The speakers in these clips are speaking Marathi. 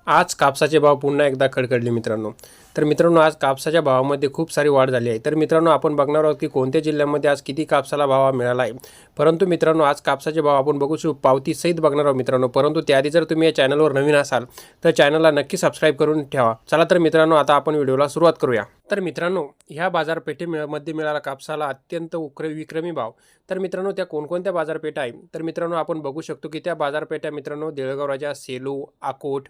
आज कापसाचे भाव पुन्हा एकदा खडखडले मित्रांनो. तर मित्रांनो आज कापसाच्या भावामध्ये खूप सारी वाढ झाली आहे. तर मित्रांनो आपण बघणार आहोत की कोणत्या जिल्ह्यामध्ये आज किती कापसाला भाव मिळाला आहे. परंतु मित्रांनो आज कापसाचे भाव आपण बघू शकतो पावतीसहित बघणार आहोत मित्रांनो. परंतु त्याआधी जर तुम्ही या चॅनलवर नवीन असाल तर चॅनलला नक्की सबस्क्राईब करून ठेवा. चला तर मित्रांनो आता आपण व्हिडिओला सुरुवात करूया. तर मित्रांनो ह्या बाजारपेठेमध्ये मिळाला कापसाला अत्यंत विक्रमी भाव. तर मित्रांनो त्या कोणकोणत्या बाजारपेठा आहे तर मित्रांनो आपण बघू शकतो की त्या बाजारपेठा मित्रांनो देऊळगाव राजा, सेलू, अकोट,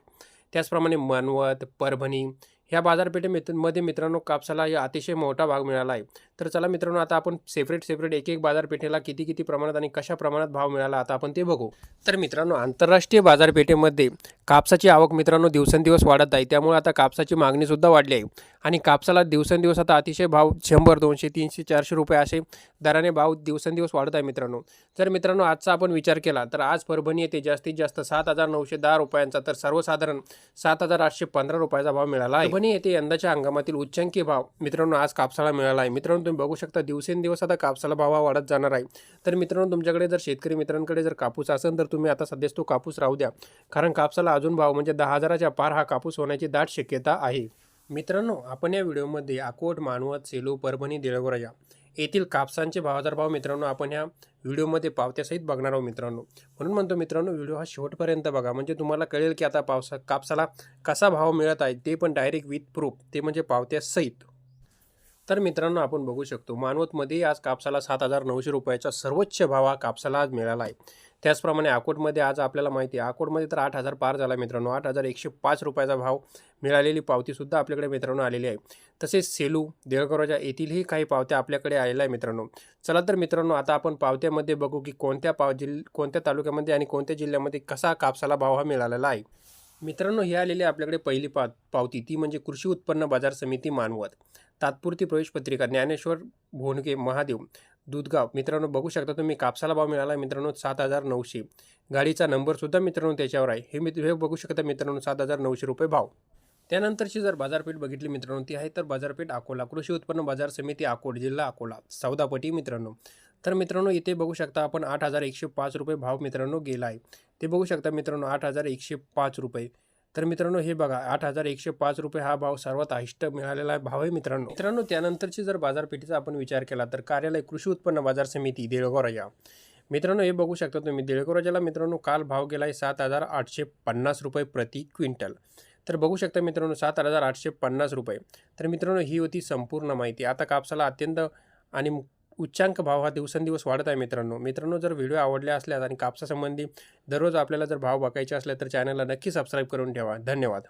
त्याचप्रमाणे मानवत, परभणी ह्या बाजारपेठेमध्ये मित्रांनो कापसाला या अतिशय मोठा भाग मिळाला आहे. तर चला मित्रांनो आता आपण सेपरेट एक बाजारपेठेला किती प्रमाणात आणि कशा प्रमाणात भाव मिळाला आता आपण ते बघू. तर मित्रांनो आंतरराष्ट्रीय बाजारपेठेमध्ये कापसाची आवक मित्रांनो दिवसेंदिवस वाढत आहे. त्यामुळे आता कापसाची मागणीसुद्धा वाढली आहे आणि कापसाला दिवसेंदिवस आता अतिशय भाव 100, 200, 300, 400 रुपये असे दराने भाव दिवसेंदिवस वाढत आहे मित्रांनो. जर मित्रांनो आजचा आपण विचार केला तर आज परभणी येथे जास्तीत जास्त 7,910 रुपयांचा तर सर्वसाधारण 7,815 रुपयाचा भाव मिळाला आहे. परभणी येथे यंदाच्या हंगामातील उच्चांकी भाव मित्रांनो आज कापसाला मिळाला आहे. मित्रांनो तुम्ही बघू शकता दिवसेंदिवस आता कापसाला भाव वाढत जाणार आहे. तर मित्रांनो तुमच्याकडे जर शेतकरी मित्रांकडे जर कापूस असेल तर तुम्ही आता सध्याच तो कापूस राहू द्या, कारण कापसाला अजून भाव म्हणजे 10,000च्या पार हा कापूस होण्याची दाट शक्यता आहे. मित्रांनो आपण या व्हिडिओमध्ये अकोट, मानवत, सेलू, परभणी, देऊळगाव राजा येथील कापसांचे बाजारभाव मित्रांनो आपण ह्या व्हिडिओमध्ये पावत्यासहित बघणार आहोत मित्रांनो. म्हणून म्हणतो मित्रांनो व्हिडिओ हा शेवटपर्यंत बघा, म्हणजे तुम्हाला कळेल की आता कापसाला कसा भाव मिळत आहे, ते पण डायरेक्ट विथ प्रूफ, ते म्हणजे पावत्यासहित. तर मित्रांनो आपण बघू शकतो मानवतमध्ये आज कापसाला 7,900 रुपयाचा सर्वोच्च भाव हा कापसाला आज मिळाला आहे. त्याचप्रमाणे अकोटमध्ये आज आपल्याला माहिती आहे अकोटमध्ये तर 8,000 पार झाला मित्रांनो. 8,105 रुपयाचा भाव मिळालेली पावतीसुद्धा आपल्याकडे मित्रांनो आलेली आहे. तसेच सेलू, देऊळगाव राजा येथीलही काही पावत्या आपल्याकडे आलेल्या आहे मित्रांनो. चला तर मित्रांनो आता आपण पावत्यामध्ये बघू की कोणत्या तालुक्यामध्ये आणि कोणत्या जिल्ह्यामध्ये कसा कापसाला भाव हा मिळालेला आहे. मित्रांनो ही आलेली आपल्याकडे पहिली पावती ती म्हणजे कृषी उत्पन्न बाजार समिती मानवत, तात्पुरती प्रवेश पत्रिका ज्ञानेश्वर भोंडके महादेव, दूधगाव. मित्रांनो बघू शकता तुम्ही कापसाला भाव मिळाला मित्रांनो 7,900. गाडीचा नंबरसुद्धा मित्रांनो त्याच्यावर आहे. हे बघू शकता मित्रांनो 7,900 रुपये भाव. त्यानंतरची जर बाजारपेठ बघितली मित्रांनो ती आहे तर बाजारपेठ अकोला, कृषी उत्पन्न बाजार समिती अकोट, जिल्हा अकोला, सौदापट्टी मित्रांनो. तर मित्रांनो इथे बघू शकता आपण 8,105 रुपये भाव मित्रांनो गेला आहे. ते बघू शकता मित्रांनो 8,105 रुपये. तर मित्रांनो हे बघा 8,105 रुपये हा भाव सर्वात हायस्ट मिळालेला भाव आहे मित्रांनो. त्यानंतरची जर बाजारपेठेचा आपण विचार केला तर कार्यालय कृषी उत्पन्न बाजार समिती देऊळगाव राजा. मित्रांनो हे बघू शकता तुम्ही देऊळगाव राजाला मित्रांनो काल भाव गेला आहे 7,850 रुपये प्रति क्विंटल. तर बघू शकता मित्रांनो 7,850 रुपये. तर मित्रांनो ही होती संपूर्ण माहिती. आता कापसाला अत्यंत आणि उच्चांक भाव हा दिवसेंदिवस वाढत आहे मित्रांनो जर व्हिडिओ आवडले असल्यास आणि कापसासंबंधी दररोज आपल्याला जर भाव बघायचे असले तर चॅनलला नक्की सबस्क्राईब करून ठेवा. धन्यवाद.